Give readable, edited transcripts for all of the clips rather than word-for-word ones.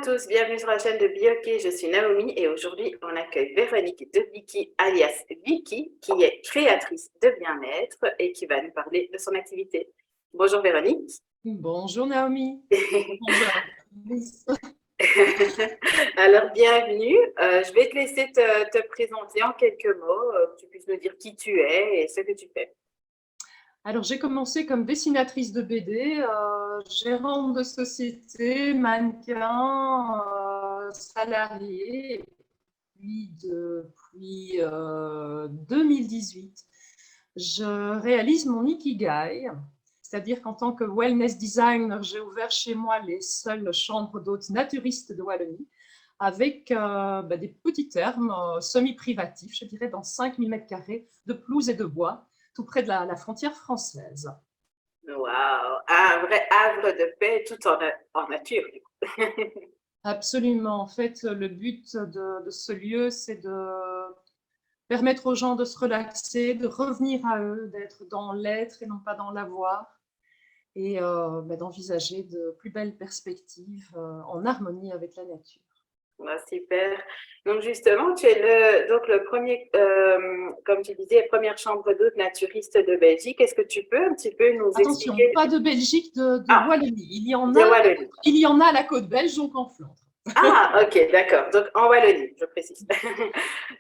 tous, bienvenue sur la chaîne de Bioké. Je suis Naomi et aujourd'hui on accueille Véronique de Vicky alias Vicky qui est créatrice de bien-être et qui va nous parler de son activité. Bonjour Véronique. Bonjour Naomi. Bonjour à tous. Alors bienvenue. Je vais te laisser te présenter en quelques mots, que tu puisses nous dire qui tu es et ce que tu fais. Alors j'ai commencé comme dessinatrice de BD, gérante de société, mannequin, salariée. Et puis depuis 2018, je réalise mon Ikigai, c'est-à-dire qu'en tant que wellness designer, j'ai ouvert chez moi les seules chambres d'hôtes naturistes de Wallonie avec des petits thermes semi-privatifs, je dirais dans 5000 m² de pelouse et de bois, tout près de la frontière française. Waouh, un vrai havre de paix tout en nature. Du coup. Absolument. En fait, le but de ce lieu, c'est de permettre aux gens de se relaxer, de revenir à eux, d'être dans l'être et non pas dans l'avoir, et d'envisager de plus belles perspectives en harmonie avec la nature. Ouais, super. Donc justement, tu es le premier, comme tu disais, première chambre d'hôte naturiste de Belgique. Est-ce que tu peux un petit peu nous Attention, expliquer? pas de Belgique, de Ah, Wallonie. de Wallonie. Il y en a à la côte belge, donc en Flandre. Ah, ok, d'accord. Donc en Wallonie, je précise.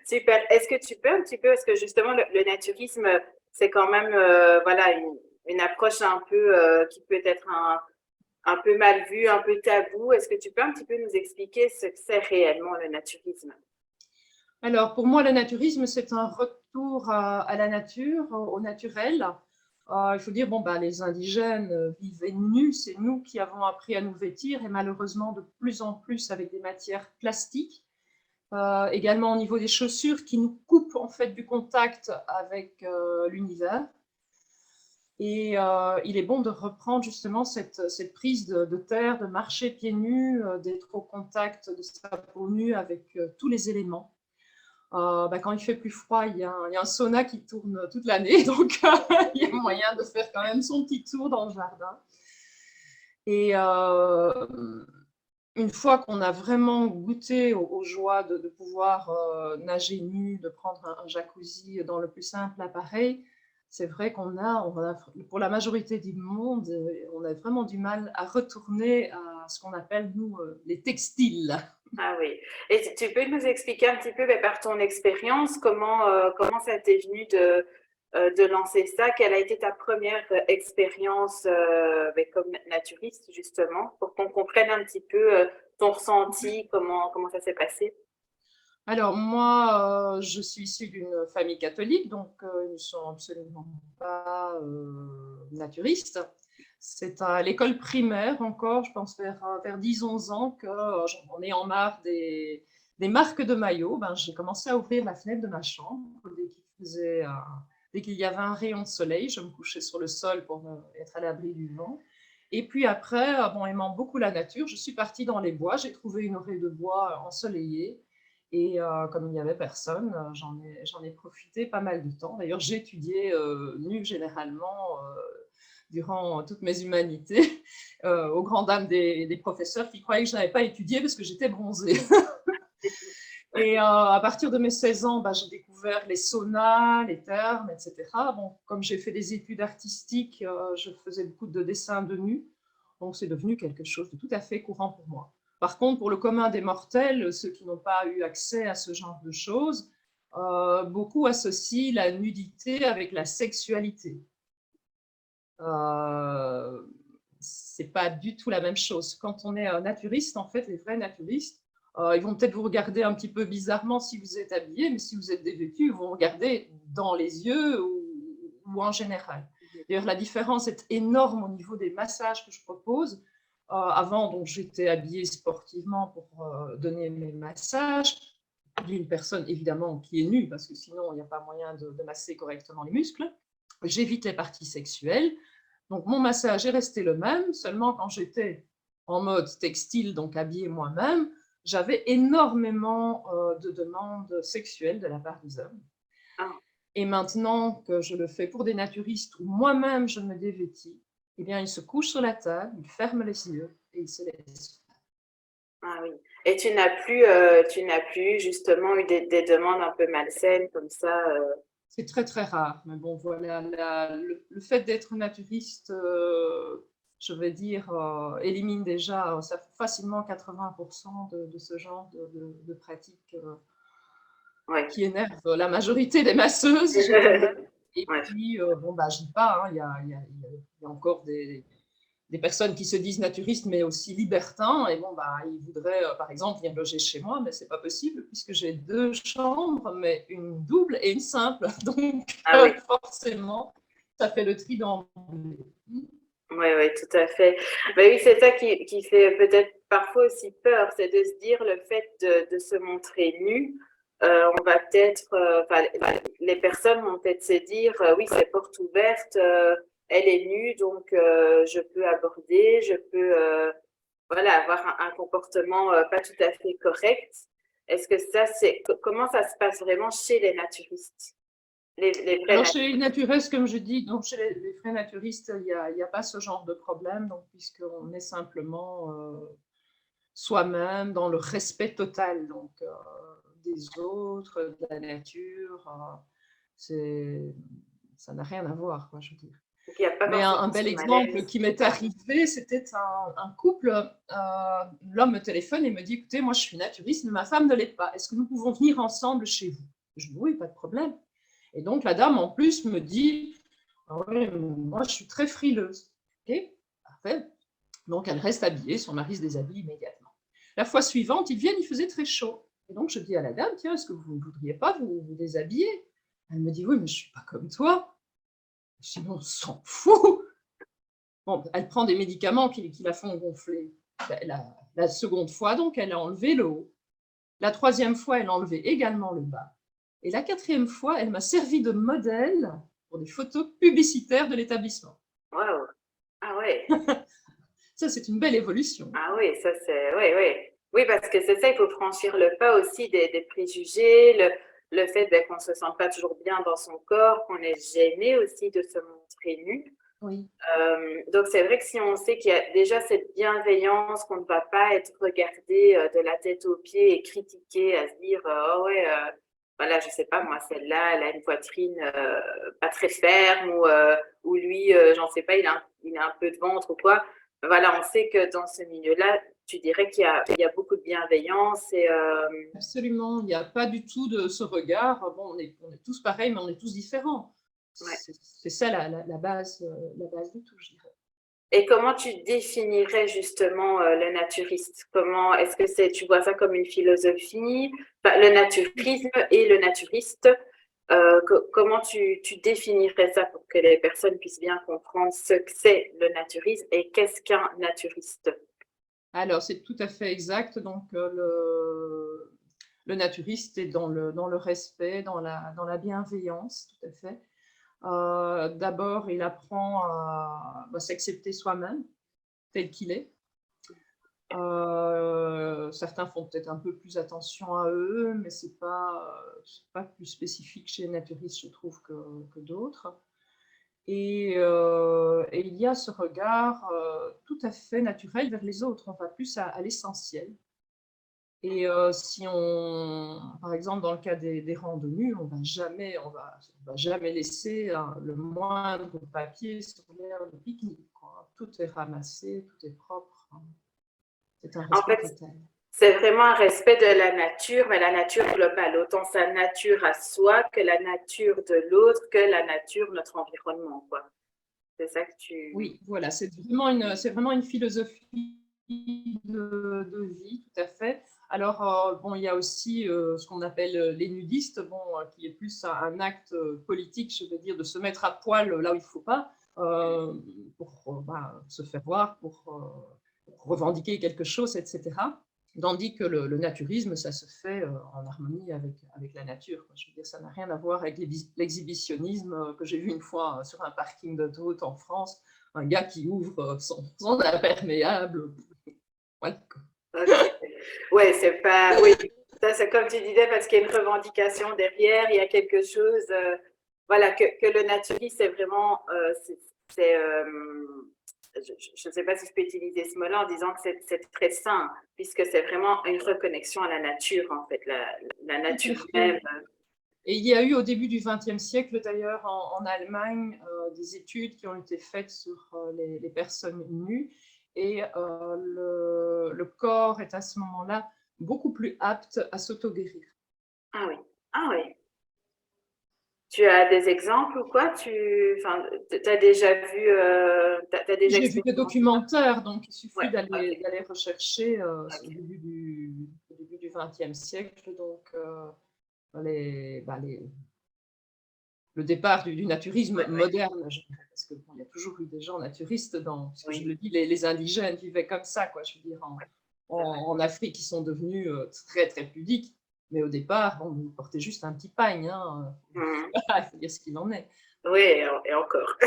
Super. Est-ce que tu peux un petit peu, parce que justement le naturisme, c'est quand même voilà une approche un peu qui peut être un peu mal vue, un peu tabou. Est-ce que tu peux un petit peu nous expliquer ce que c'est réellement le naturisme? Alors, pour moi, le naturisme, c'est un retour à la nature, au naturel. Il faut dire, bon, les indigènes vivaient nus, c'est nous qui avons appris à nous vêtir, et malheureusement, de plus en plus avec des matières plastiques. Également au niveau des chaussures qui nous coupent en fait du contact avec l'univers. Et il est bon de reprendre justement cette prise de terre, de marcher pieds nus, d'être au contact de sa peau nue avec tous les éléments. Quand il fait plus froid, il y a un sauna qui tourne toute l'année, donc il y a moyen de faire quand même son petit tour dans le jardin. Et une fois qu'on a vraiment goûté aux joies de pouvoir nager nu, de prendre un jacuzzi dans le plus simple appareil, c'est vrai pour la majorité du monde, on a vraiment du mal à retourner à ce qu'on appelle, nous, les textiles. Ah oui. Et tu peux nous expliquer un petit peu, par ton expérience, comment ça t'est venu de lancer ça? Quelle a été ta première expérience comme naturiste, justement, pour qu'on comprenne un petit peu ton ressenti, comment ça s'est passé? Alors moi, je suis issue d'une famille catholique, donc ils ne sont absolument pas naturistes. C'est à l'école primaire encore, je pense vers 10-11 ans, que j'en ai en marre des marques de maillots. J'ai commencé à ouvrir la fenêtre de ma chambre dès qu'il y avait un rayon de soleil. Je me couchais sur le sol pour être à l'abri du vent. Et puis après, aimant beaucoup la nature, je suis partie dans les bois. J'ai trouvé une orée de bois ensoleillée. Et comme il n'y avait personne, j'en ai profité pas mal de temps. D'ailleurs, j'ai étudié nu généralement durant toutes mes humanités, aux grandes dames des professeurs qui croyaient que je n'avais pas étudié parce que j'étais bronzée. Et à partir de mes 16 ans, j'ai découvert les saunas, les thermes, etc. Bon, comme j'ai fait des études artistiques, je faisais beaucoup de dessins de nu. Donc, c'est devenu quelque chose de tout à fait courant pour moi. Par contre, pour le commun des mortels, ceux qui n'ont pas eu accès à ce genre de choses, beaucoup associent la nudité avec la sexualité. C'est pas du tout la même chose. Quand on est un naturiste, en fait, les vrais naturistes, ils vont peut-être vous regarder un petit peu bizarrement si vous êtes habillé, mais si vous êtes dévêtu, ils vont regarder dans les yeux ou en général. D'ailleurs, la différence est énorme au niveau des massages que je propose. Avant, donc, j'étais habillée sportivement pour donner mes massages d'une personne, évidemment, qui est nue, parce que sinon, il n'y a pas moyen de masser correctement les muscles. J'évite les parties sexuelles. Donc, mon massage est resté le même, seulement quand j'étais en mode textile, donc habillée moi-même, j'avais énormément de demandes sexuelles de la part des hommes. Ah. Et maintenant que je le fais pour des naturistes où moi-même je me dévêtis, eh bien, ils se couchent sur la table, ils ferment les yeux et ils se laissent faire. Ah oui. Et tu n'as plus justement eu des demandes un peu malsaines comme ça. C'est très très rare, mais bon voilà, le fait d'être naturiste, je vais dire, élimine déjà ça facilement 80% de ce genre de pratiques Ouais. qui énervent la majorité des masseuses, je dirais. Et Ouais. puis, bon, bah, je dis pas, hein, il y a encore des personnes qui se disent naturistes, mais aussi libertins. Et bon, bah, ils voudraient, par exemple, venir loger chez moi, mais c'est pas possible puisque j'ai 2 chambres, mais une double et une simple. Donc, Ah oui. forcément, ça fait le tri d'emblée. Oui, oui, tout à fait. Ben oui, c'est ça qui fait peut-être parfois aussi peur, c'est de se dire le fait de se montrer nu, on va peut-être, enfin, les personnes vont peut-être se dire, oui, c'est porte ouverte, elle est nue, donc je peux aborder, je peux, voilà, avoir un comportement pas tout à fait correct. Est-ce que ça, comment ça se passe vraiment chez les naturistes, les vrais Alors, naturistes? chez les naturistes, comme je dis, donc chez les vrais naturistes, il y a pas ce genre de problème, donc, puisqu'on est simplement soi-même dans le respect total donc, des autres, de la nature. C'est, ça n'a rien à voir, quoi, je veux dire. Donc, il n'y a pas Mais un forcément bel ce exemple malaise. qui m'est arrivé, c'était un couple. L'homme me téléphone et me dit, écoutez, moi je suis naturiste, mais ma femme ne l'est pas. Est-ce que nous pouvons venir ensemble chez vous? Je dis, oui, pas de problème. Et donc la dame en plus me dit, ah oui, moi je suis très frileuse. Ok, parfait. Donc elle reste habillée, son mari se déshabille immédiatement. La fois suivante, ils viennent, il faisait très chaud. Et donc je dis à la dame, tiens, est-ce que vous ne voudriez pas vous déshabiller? Elle me dit, oui, mais je ne suis pas comme toi. Je dis, on s'en fout. Bon, elle prend des médicaments qui la font gonfler. La seconde fois, donc, elle a enlevé le haut. La troisième fois, elle a enlevé également le bas. Et la quatrième fois, elle m'a servi de modèle pour des photos publicitaires de l'établissement. Waouh! Ah ouais. Ça, c'est une belle évolution. Ah oui, ça c'est. Oui, oui. Oui, parce que c'est ça, il faut franchir le pas aussi des préjugés, le fait qu'on ne se sente pas toujours bien dans son corps, qu'on est gêné aussi de se montrer nu. Oui. Donc c'est vrai que si on sait qu'il y a déjà cette bienveillance, qu'on ne va pas être regardé de la tête aux pieds et critiqué à se dire oh ouais, voilà, je sais pas moi, celle-là, elle a une poitrine pas très ferme ou lui, j'en sais pas, il a un peu de ventre ou quoi. Voilà, on sait que dans ce milieu-là, tu dirais il y a beaucoup de bienveillance et Absolument, il n'y a pas du tout de ce regard. Bon, on est tous pareils, mais on est tous différents. ouais. C'est ça la base du tout, je dirais. Et comment tu définirais justement le naturiste? Comment est-ce que tu vois ça comme une philosophie, enfin, le naturisme et le naturiste? Comment tu définirais ça pour que les personnes puissent bien comprendre ce que c'est le naturisme et qu'est-ce qu'un naturiste? Alors, c'est tout à fait exact. Donc, le naturiste est dans le respect, dans la bienveillance, tout à fait. D'abord, il apprend à s'accepter soi-même, tel qu'il est. Certains font peut-être un peu plus attention à eux, mais c'est pas plus spécifique chez les naturistes, je trouve, que d'autres. Et il y a ce regard tout à fait naturel vers les autres. On va plus à l'essentiel. Et si par exemple, dans le cas des randonnées, on va jamais laisser le moindre papier sur l'aire de pique-nique, quoi. Tout est ramassé, tout est propre, hein. C'est un En respect fait, total. c'est vraiment un respect de la nature, mais la nature globale, autant sa nature à soi que la nature de l'autre, que la nature, notre environnement, quoi. C'est ça que tu. Oui, voilà, c'est vraiment une philosophie de vie, tout à fait. Alors, bon, il y a aussi ce qu'on appelle les nudistes, bon, qui est plus un acte politique, je veux dire, de se mettre à poil là où il ne faut pas, pour se faire voir, pour revendiquer quelque chose, etc. Tandis que le naturisme, ça se fait en harmonie avec la nature. Je veux dire, ça n'a rien à voir avec l'exhibitionnisme que j'ai vu une fois sur un parking d'autoroute en France, un gars qui ouvre son imperméable. Voilà. Ok. Ouais, c'est pas. Oui, ça c'est comme tu disais, parce qu'il y a une revendication derrière, il y a quelque chose. Voilà, que le naturisme, c'est vraiment. C'est, je ne sais pas si je peux utiliser ce mot-là en disant que c'est très sain, puisque c'est vraiment une reconnexion à la nature, en fait, la Tout à nature fait. même. Et il y a eu au début du XXe siècle, d'ailleurs, en Allemagne, des études qui ont été faites sur les personnes nues. Et le corps est à ce moment-là beaucoup plus apte à s'auto-guérir. Ah oui, ah oui. Tu as des exemples ou quoi? Enfin, as déjà vu, t'as déjà J'ai vu des expérimenté ça? documentaires, donc il Ouais, suffit d'aller ok, rechercher au ok. début du XXe siècle, donc le départ du naturisme Ouais, ouais, moderne, je dirais, parce qu'il y a toujours eu des gens naturistes parce que je oui, le dis, les indigènes vivaient comme ça, quoi, je veux dire, c'est vrai. en Afrique, ils sont devenus très, très pudiques, mais au départ, ils portaient juste un petit pagne, hein, Mhm. il faut dire ce qu'il en est. Oui, et encore.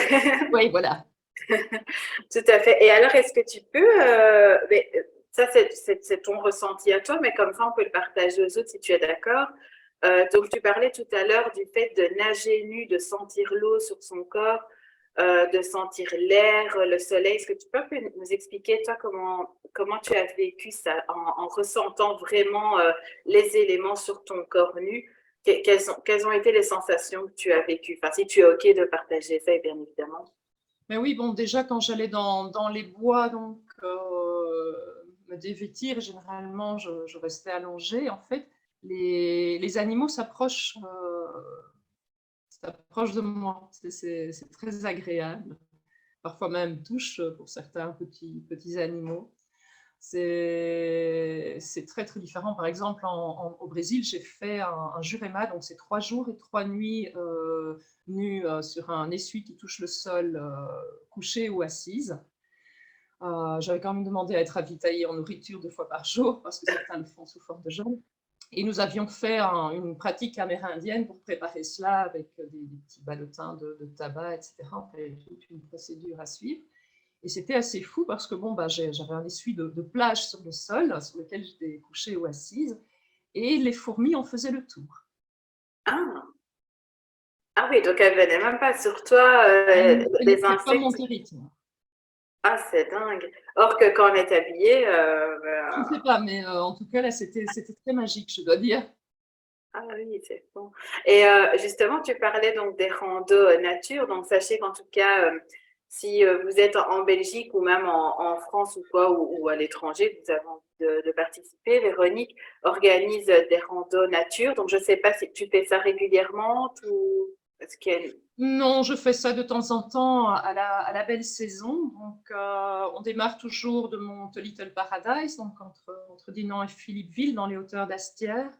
Oui, voilà. Tout à fait. Et alors, est-ce que tu peux, mais ça c'est ton ressenti à toi, mais comme ça on peut le partager aux autres si tu es d'accord. Donc tu parlais tout à l'heure du fait de nager nu, de sentir l'eau sur son corps, de sentir l'air, le soleil. Est-ce que tu peux un peu nous expliquer toi comment tu as vécu ça en ressentant vraiment les éléments sur ton corps nu? Quelles ont été les sensations que tu as vécues? Enfin, si tu es OK de partager ça, bien évidemment. Mais oui, bon, déjà, quand j'allais dans les bois, donc, me dévêtir, généralement, je restais allongée. En fait, les animaux s'approchent de moi. C'est très agréable. Parfois même touche pour certains petits animaux. C'est très, très différent. Par exemple, au Brésil, j'ai fait un Jurema, donc c'est 3 jours et 3 nuits nus sur un essuie qui touche le sol, couché ou assise. J'avais quand même demandé à être ravitaillée en nourriture 2 fois par jour, parce que certains le font sous forme de jeûne. Et nous avions fait une pratique amérindienne pour préparer cela avec des petits ballotins de tabac, etc. On fait toute une procédure à suivre. Et c'était assez fou parce que bon, j'avais un essuie de plage sur le sol, sur lequel j'étais couchée ou assise, et les fourmis en faisaient le tour. Ah, ah oui, donc elle venait même pas sur toi, Elles ne les pénétraient pas mon insectes. territoire. Ah, c'est dingue. Or que quand on est habillé, Je ne sais pas, mais en tout cas, là, c'était très magique, je dois dire. ah oui, c'est bon. Et justement, tu parlais donc des randos nature. Donc, sachez qu'en tout cas, si vous êtes en Belgique ou même en France ou quoi, ou à l'étranger, vous avez envie de participer, Véronique organise des randos nature. Donc, je ne sais pas si tu fais ça régulièrement ou est-ce qu'il y a Non, je fais ça de temps en temps à la belle saison. Donc, on démarre toujours de Mount Little Paradise, donc entre Dinan et Philippeville, dans les hauteurs d'Astière.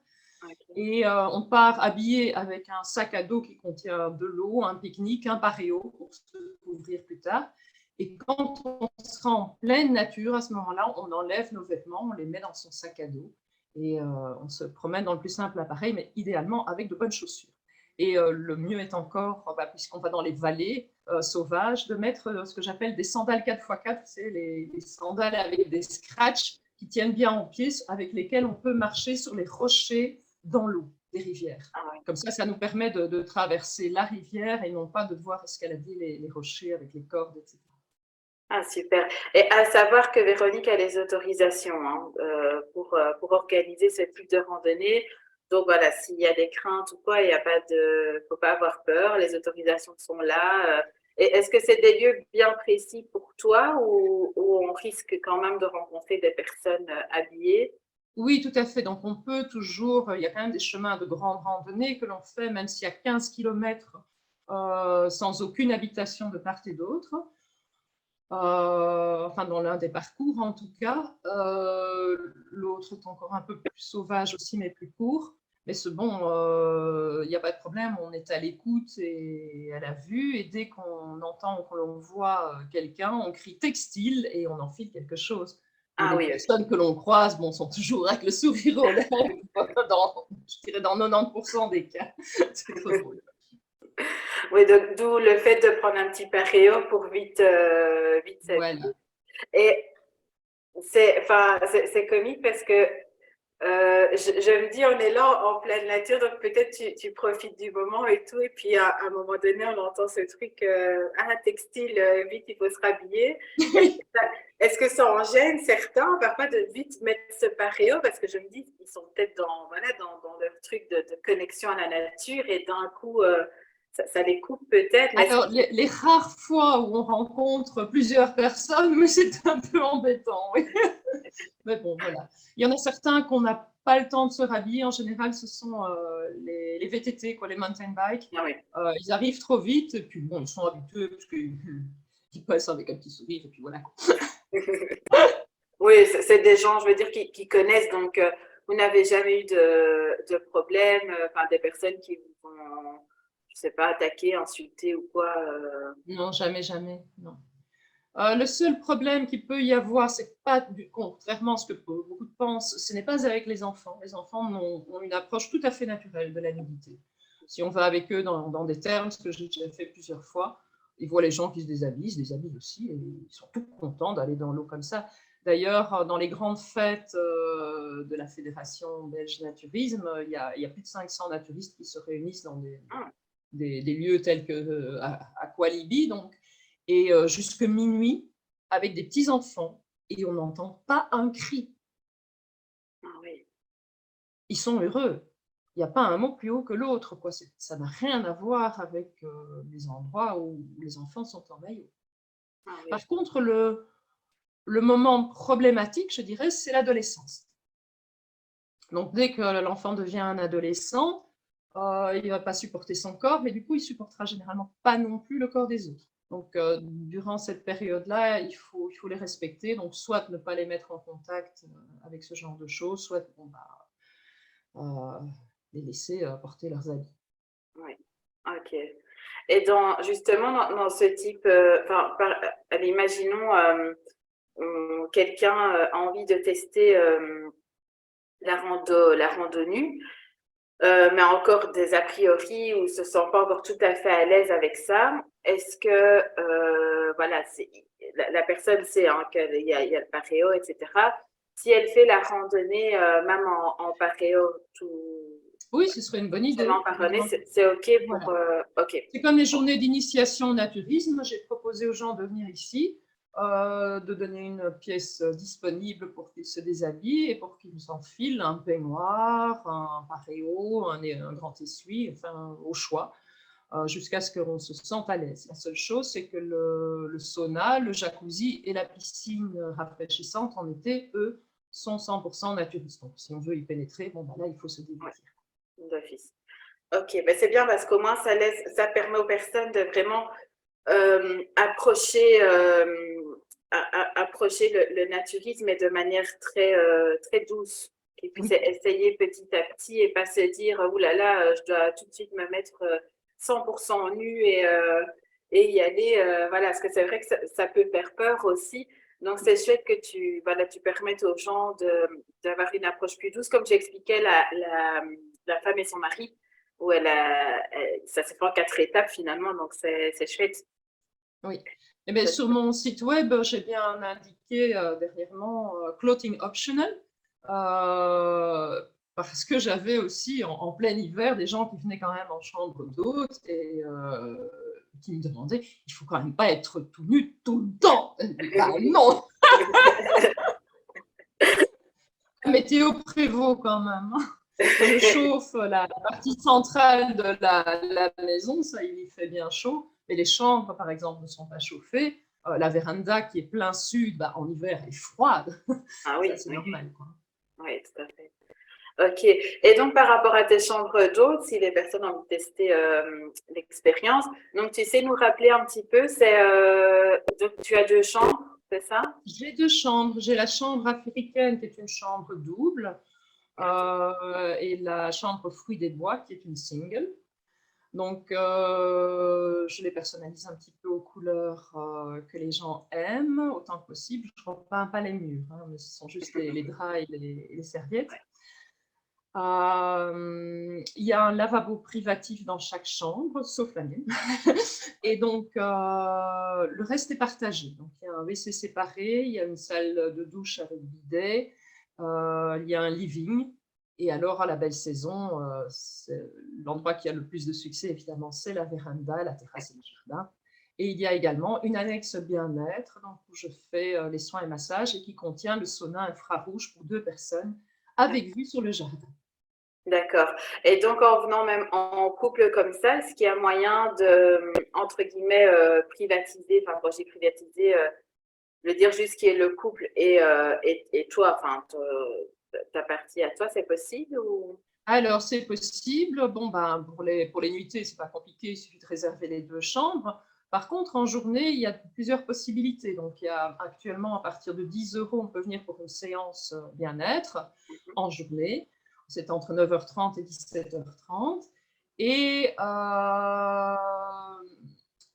Ok. Et on part habillé avec un sac à dos qui contient de l'eau, un pique-nique, un paréo pour se couvrir plus tard. Et quand on sera en pleine nature, à ce moment-là, on enlève nos vêtements, on les met dans son sac à dos et on se promène dans le plus simple appareil, mais idéalement avec de bonnes chaussures. Et le mieux est encore, puisqu'on va dans les vallées sauvages, de mettre ce que j'appelle des sandales 4x4, c'est les sandales avec des scratchs qui tiennent bien en pied, avec lesquels on peut marcher sur les rochers dans l'eau des rivières. Ah ouais. Comme ça nous permet de traverser la rivière et non pas de devoir escalader les rochers avec les cordes, etc. Ah, super. Et à savoir que Véronique a les autorisations hein, pour organiser ce type de randonnée. Donc voilà, s'il y a des craintes ou quoi, il n'y a pas de, faut pas avoir peur. Les autorisations sont là. Et est-ce que c'est des lieux bien précis pour toi ou on risque quand même de rencontrer des personnes habillées? Oui, tout à fait. Donc, on peut toujours, il y a quand même des chemins de grande randonnée que l'on fait, même s'il y a 15 kilomètres sans aucune habitation de part et d'autre. Enfin, dans l'un des parcours en tout cas. L'autre est encore un peu plus sauvage aussi, mais plus court. Mais c'est bon, il n'y a pas de problème, on est à l'écoute et à la vue. Et dès qu'on entend ou qu'on voit quelqu'un, on crie textile et on enfile quelque chose. Et Ah les oui, personnes que l'on croise, bon, sont toujours avec le sourire aux lèvres, je dirais dans 90% des cas. C'est trop drôle. oui, donc d'où le fait de prendre un petit paréo pour vite s'habiller. Voilà. Et c'est, enfin, c'est comique parce que Je me dis, on est là en pleine nature, donc peut-être tu profites du moment et tout, et puis à un moment donné, on entend ce truc, textile, vite, il faut se rhabiller. Est-ce Oui. que ça, est-ce que ça en gêne certains, parfois, de vite mettre ce paréo, parce que je me dis, ils sont peut-être voilà, dans leur truc de connexion à la nature, et d'un coup, ça les coupe peut-être, mais est-ce que Alors, les rares fois où on rencontre plusieurs personnes, mais c'est un peu embêtant, oui. Mais bon, voilà. Il y en a certains qu'on n'a pas le temps de se rhabiller. En général, ce sont les VTT, quoi, les mountain bikes. ah oui. Ils arrivent trop vite, et puis bon, ils sont habitués parce qu'ils passent avec un petit sourire, et puis voilà. Oui, c'est des gens, je veux dire, qui connaissent, donc vous n'avez jamais eu de problème, enfin des personnes qui vous ont, je sais pas, attaqué, insulté ou quoi. Non, jamais, jamais, non. Le seul problème qu'il peut y avoir, c'est pas, contrairement à ce que beaucoup pensent, ce n'est pas avec les enfants. Les enfants ont une approche tout à fait naturelle de la nudité. Si on va avec eux dans des termes, ce que j'ai déjà fait plusieurs fois, ils voient les gens qui se déshabillent aussi, et ils sont tout contents d'aller dans l'eau comme ça. D'ailleurs, dans les grandes fêtes de la Fédération belge naturisme, il y a plus de 500 naturistes qui se réunissent dans Ah, des lieux tels que Aqualibi, donc, et jusque minuit, avec des petits-enfants, et on n'entend pas un cri. ah oui, Ils sont heureux. Il n'y a pas un mot plus haut que l'autre, quoi. Ça n'a rien à voir avec les endroits où les enfants sont en maillot. ah oui, Par contre, le moment problématique, je dirais, c'est l'adolescence. Donc, dès que l'enfant devient un adolescent, il ne va pas supporter son corps, mais du coup, il ne supportera généralement pas non plus le corps des autres. Donc, durant cette période-là, il faut les respecter. Donc, soit ne pas les mettre en contact avec ce genre de choses, soit bon, les laisser porter leurs habits. oui. Ok. Et justement, dans ce type, enfin, imaginons quelqu'un a envie de tester la rando nue, mais encore des a priori ou se sent pas encore tout à fait à l'aise avec ça. Est-ce que, voilà, la personne sait hein, il y a le paréo, etc. Si elle fait la randonnée, même en paréo, tout Oui, ce serait une bonne idée. seulement par randonnée, c'est OK pour. Voilà. OK. C'est comme les journées d'initiation au naturisme. J'ai proposé aux gens de venir ici, de donner une pièce disponible pour qu'ils se déshabillent et pour qu'ils s'enfilent un peignoir, un paréo, un grand essuie, enfin au choix, jusqu'à ce qu'on se sente à l'aise. La seule chose, c'est que le sauna, le jacuzzi et la piscine rafraîchissante en été, eux, sont 100% naturistes. Donc, si on veut y pénétrer, bon, ben là, il faut se Ouais, dévêtir. d'office. OK, ben c'est bien parce qu'au moins ça permet aux personnes de vraiment approcher, approcher le naturisme et de manière très douce, qu'ils puissent Oui. essayer petit à petit et pas se dire ouh là là, je dois tout de suite me mettre 100% nu et y aller. Voilà, parce que c'est vrai que ça peut faire peur aussi. Donc, c'est chouette que voilà, tu permettes aux gens d'avoir une approche plus douce. Comme j'expliquais, la femme et son mari, où ça se fait en 4 étapes finalement, donc c'est chouette. Oui. Eh bien, sur mon site web, j'ai bien indiqué dernièrement clothing optional, parce que j'avais aussi en plein hiver des gens qui venaient quand même en chambre d'hôte et qui me demandaient il faut quand même pas être tout nu tout le temps. Ben non, la météo prévaut quand même. Je chauffe la partie centrale de la maison, ça il y fait bien chaud, mais les chambres, par exemple, ne sont pas chauffées. La véranda qui est plein sud, bah, en hiver, est froide. Ah Ça, oui, c'est oui, normal, quoi. oui, tout à fait. Ok. Et donc, par rapport à tes chambres d'hôtes, si les personnes ont envie de tester l'expérience, donc tu sais nous rappeler un petit peu, donc tu as 2 chambres, c'est ça? J'ai 2 chambres. J'ai la chambre africaine qui est une chambre double et la chambre fruits des bois qui est une single. Donc, je les personnalise un petit peu aux couleurs que les gens aiment, autant que possible. Je ne repeins pas les murs, hein, mais ce sont juste les draps et les serviettes. Il y a un lavabo privatif dans chaque chambre, sauf la mienne. Et donc, le reste est partagé. Donc, il y a un WC séparé, il y a une salle de douche avec bidet, Il y a un living. Et alors, à la belle saison, l'endroit qui a le plus de succès, évidemment, c'est la véranda, la terrasse et le jardin. Et il y a également une annexe bien-être où je fais les soins et massages et qui contient le sauna infrarouge pour 2 personnes avec vue sur le jardin. D'accord. Et donc, en venant même en couple comme ça, est-ce qu'il y a moyen de, entre guillemets, privatiser, enfin, quand je dis privatiser, je veux dire juste qui est le couple et toi, enfin, ta partie à toi, c'est possible ou... Alors, c'est possible. Bon, ben, pour les nuitées, c'est pas compliqué, il suffit de réserver les 2 chambres. Par contre, en journée, il y a plusieurs possibilités. Donc, il y a actuellement, à partir de 10 €, on peut venir pour une séance bien-être en journée. C'est entre 9h30 et 17h30. Et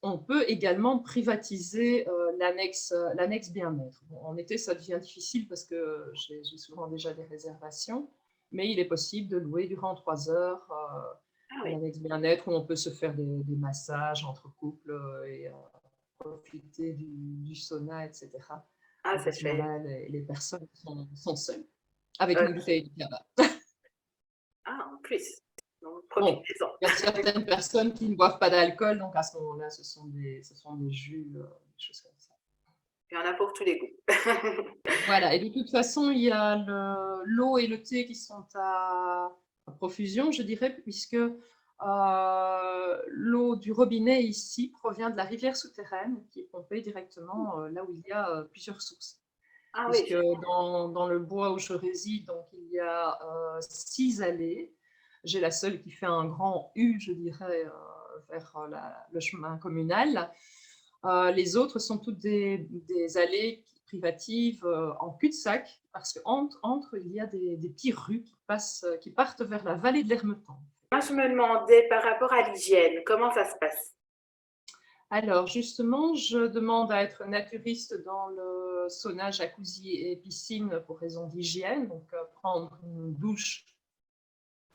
on peut également privatiser l'annexe bien-être. Bon, en été, ça devient difficile parce que j'ai souvent déjà des réservations, mais il est possible de louer durant 3 heures Ah oui. l'annexe bien-être où on peut se faire des massages entre couples et profiter du sauna, etc. Ah, Donc à c'est ce chouette. moment-là, les personnes sont seules avec une Ok. bouteille de cava. Ah, en plus. Donc, Bon, profitez-en. il y a certaines personnes qui ne boivent pas d'alcool, donc à ce moment-là, ce sont des jus, des choses comme ça. Il y en a pour tous les goûts. Voilà, et de toute façon, il y a l'eau et le thé qui sont à profusion, je dirais, puisque l'eau du robinet ici provient de la rivière souterraine qui est pompée directement là où il y a plusieurs sources. Ah oui, Puisque dans le bois où je réside, donc il y a 6 allées. J'ai la seule qui fait un grand U, je dirais, vers le chemin communal. Les autres sont toutes des allées privatives en cul-de-sac, parce qu'entre, il y a des petites rues qui partent vers la vallée de l'Hermetan. moi, je me demandais par rapport à l'hygiène, comment ça se passe? Alors, justement, je demande à être naturiste dans le sauna, jacuzzi et piscine pour raison d'hygiène, donc prendre une douche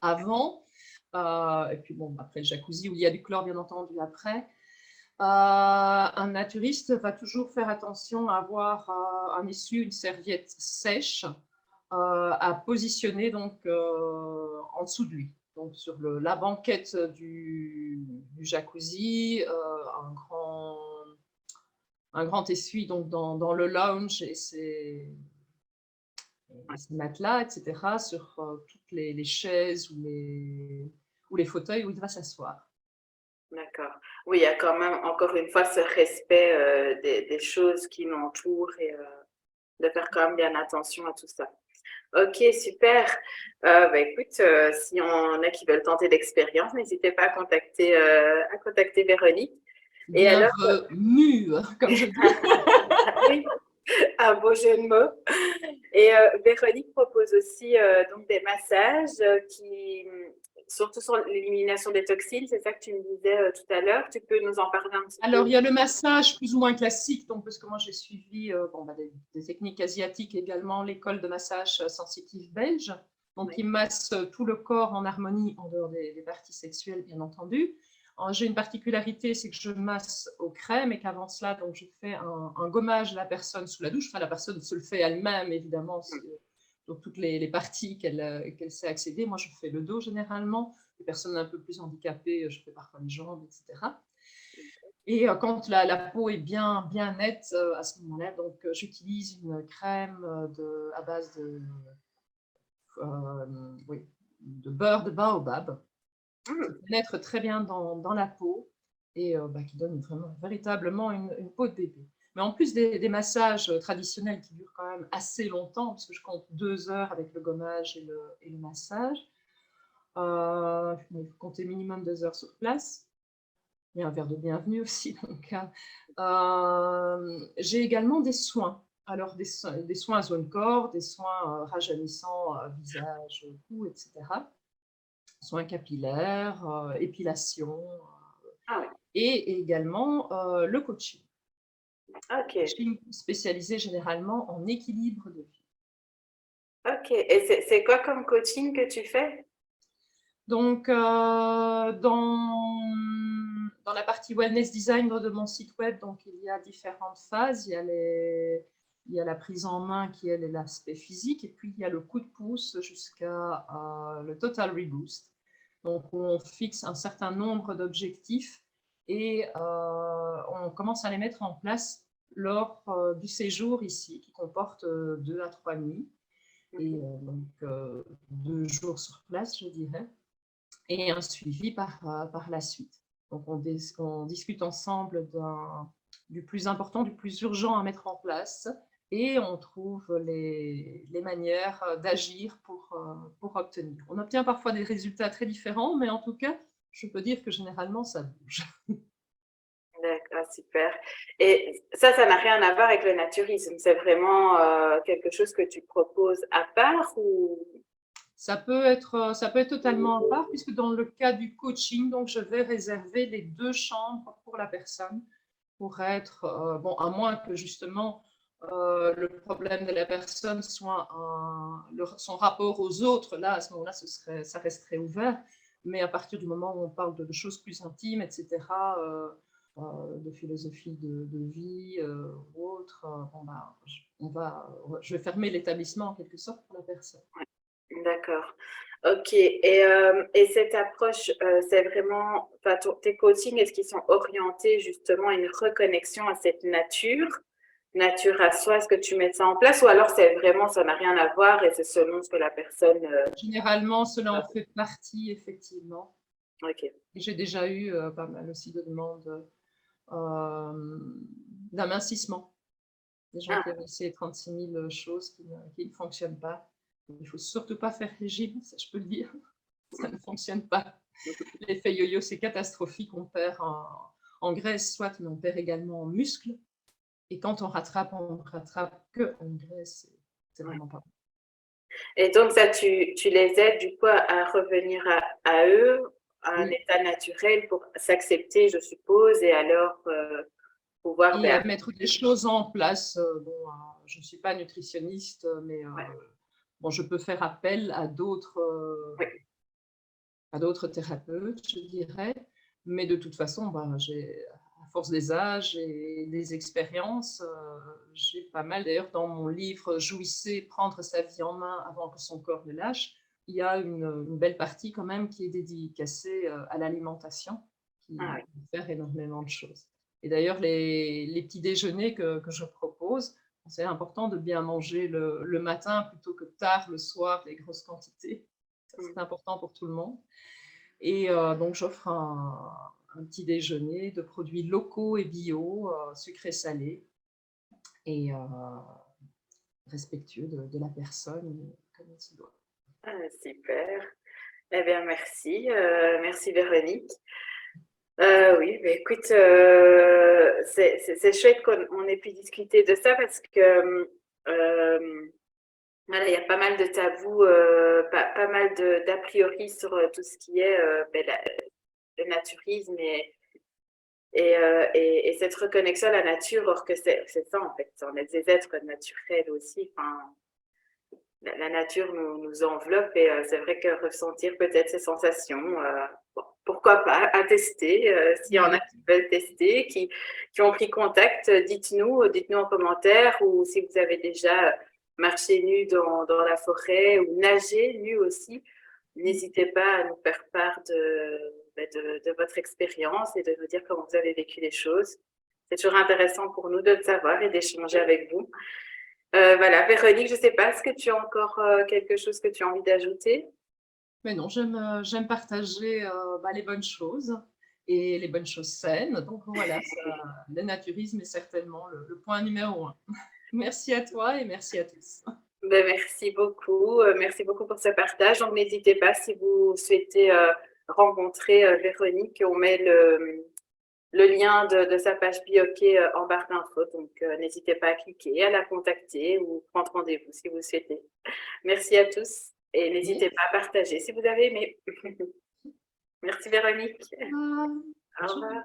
avant, et puis bon, après le jacuzzi où il y a du chlore, bien entendu, après. Un naturiste va toujours faire attention à avoir un essuie, une serviette sèche à positionner donc en dessous de lui. Donc sur la banquette du jacuzzi, un grand essuie donc dans le lounge et ses matelas, etc., sur toutes les chaises ou les fauteuils où il va s'asseoir. D'accord. Oui, il y a quand même, encore une fois, ce respect des choses qui l'entourent et de faire quand même bien attention à tout ça. Ok, super. Bah, écoute, si on a qui veulent tenter l'expérience, n'hésitez pas à contacter Véronique. Et alors, Bienvenue, comme je dis. oui, un beau jeu de mots. Et Véronique propose aussi donc des massages surtout sur l'élimination des toxines, c'est ça que tu me disais tout à l'heure. Tu peux nous en parler un petit Alors, peu? il y a le massage plus ou moins classique, donc, parce que moi j'ai suivi des techniques asiatiques également, l'école de massage sensitive belge, donc Oui. qui masse tout le corps en harmonie, en dehors des parties sexuelles, bien entendu. J'ai une particularité, c'est que je masse aux crèmes et qu'avant cela, donc, je fais un gommage de la personne sous la douche. Enfin, la personne se le fait elle-même, évidemment, donc toutes les parties qu'elle sait accéder. Moi, je fais le dos généralement. Les personnes un peu plus handicapées, je fais parfois les jambes, etc. Et quand la peau est bien nette, à ce moment-là, donc j'utilise une crème à base oui, de beurre de baobab qui Mmh, pénètre très bien dans la peau et qui donne véritablement une peau de bébé. Mais en plus des massages traditionnels qui durent quand même assez longtemps, parce que je compte 2 heures avec le gommage et le massage, il faut compter minimum 2 heures sur place. Il y a un verre de bienvenue aussi. Donc, j'ai également des soins. Alors, des soins à zone corps, des soins rajeunissants, visage, cou, etc. Soins capillaires, épilation, ah oui, et également le coaching. ok, Coaching spécialisé généralement en équilibre de vie. ok. Et c'est quoi comme coaching que tu fais? Donc, dans la partie wellness design de mon site web, donc, il y a différentes phases. Il y a Il y a la prise en main qui, elle, est l'aspect physique, et puis il y a le coup de pouce jusqu'à le Total Reboost. Donc, on fixe un certain nombre d'objectifs et on commence à les mettre en place lors du séjour ici, qui comporte 2 à 3 nuits, et donc 2 jours sur place, je dirais, et un suivi par la suite. Donc, on discute ensemble du plus important, du plus urgent à mettre en place, et on trouve les manières d'agir pour obtenir. On obtient parfois des résultats très différents, mais en tout cas, je peux dire que généralement, ça bouge. D'accord, super. Et ça n'a rien à voir avec le naturisme. C'est vraiment quelque chose que tu proposes à part ou… Ça peut être totalement à part, puisque dans le cas du coaching, donc je vais réserver les 2 chambres pour la personne, pour être, bon, à moins que justement le problème de la personne soit son rapport aux autres, là, à ce moment-là, ça resterait ouvert. Mais à partir du moment où on parle de choses plus intimes, etc., de philosophie de vie ou autre, je vais fermer l'établissement en quelque sorte pour la personne. D'accord. Ok. Et cette approche, c'est vraiment, enfin, tes coachings, est-ce qu'ils sont orientés justement à une reconnexion à cette nature à soi? Est-ce que tu mets ça en place ou alors c'est vraiment, ça n'a rien à voir et c'est selon ce que la personne… Généralement, cela en fait partie, effectivement. Ok. Et j'ai déjà eu pas mal aussi de demandes d'amincissement. Des gens qui avaient essayé 36 000 choses qui ne fonctionnent pas. Il ne faut surtout pas faire régime, ça je peux le dire. Ça ne fonctionne pas. L'effet yo-yo, c'est catastrophique. On perd en graisse, soit, mais on perd également en muscles. Et quand on rattrape que en graisse. C'est vraiment pas bon. Et donc, ça, tu les aides du coup à revenir à eux, à un Oui. état naturel pour s'accepter, je suppose, et alors pouvoir… Et à mettre des choses en place. Je ne suis pas nutritionniste, mais bon, je peux faire appel à d'autres thérapeutes, je dirais. Mais de toute façon, à force des âges et des expériences, j'ai pas mal. D'ailleurs, dans mon livre Jouissez, prendre sa vie en main avant que son corps ne lâche, il y a une belle partie quand même qui est dédicacée à l'alimentation, qui peut faire énormément de choses. Et d'ailleurs, les petits déjeuners que je propose, c'est important de bien manger le matin plutôt que tard le soir, des grosses quantités. C'est important pour tout le monde. Et donc, j'offre un petit déjeuner de produits locaux et bio, sucrés-salés, et respectueux de la personne, comme il se doit. Ah, super. Eh bien, merci. Merci, Véronique. Oui, mais écoute, c'est chouette qu'on ait pu discuter de ça parce que voilà, il y a pas mal de tabous, pas mal d'a priori sur tout ce qui est le naturisme et cette reconnexion à la nature, or que c'est ça en fait. On est des êtres naturels aussi. Enfin, la nature nous enveloppe et c'est vrai que ressentir peut-être ces sensations, bon, pourquoi pas, à tester. S'il y en a qui veulent tester, qui ont pris contact, dites-nous en commentaire, ou si vous avez déjà marché nu dans la forêt ou nagé nu aussi, n'hésitez pas à nous faire part de votre expérience et de nous dire comment vous avez vécu les choses. C'est toujours intéressant pour nous de le savoir et d'échanger avec vous. Voilà, Véronique, je ne sais pas, est-ce que tu as encore quelque chose que tu as envie d'ajouter? Mais non, j'aime partager les bonnes choses et les bonnes choses saines. Donc voilà, le naturisme est certainement le point numéro 1. Merci à toi et merci à tous. Ben, merci beaucoup. Merci beaucoup pour ce partage. Donc, n'hésitez pas si vous souhaitez rencontrer Véronique. On met le lien de sa page Bioquet en barre d'infos. Donc, n'hésitez pas à cliquer, à la contacter ou prendre rendez-vous si vous souhaitez. Merci à tous et n'hésitez pas à partager si vous avez aimé. Merci Véronique. Au revoir.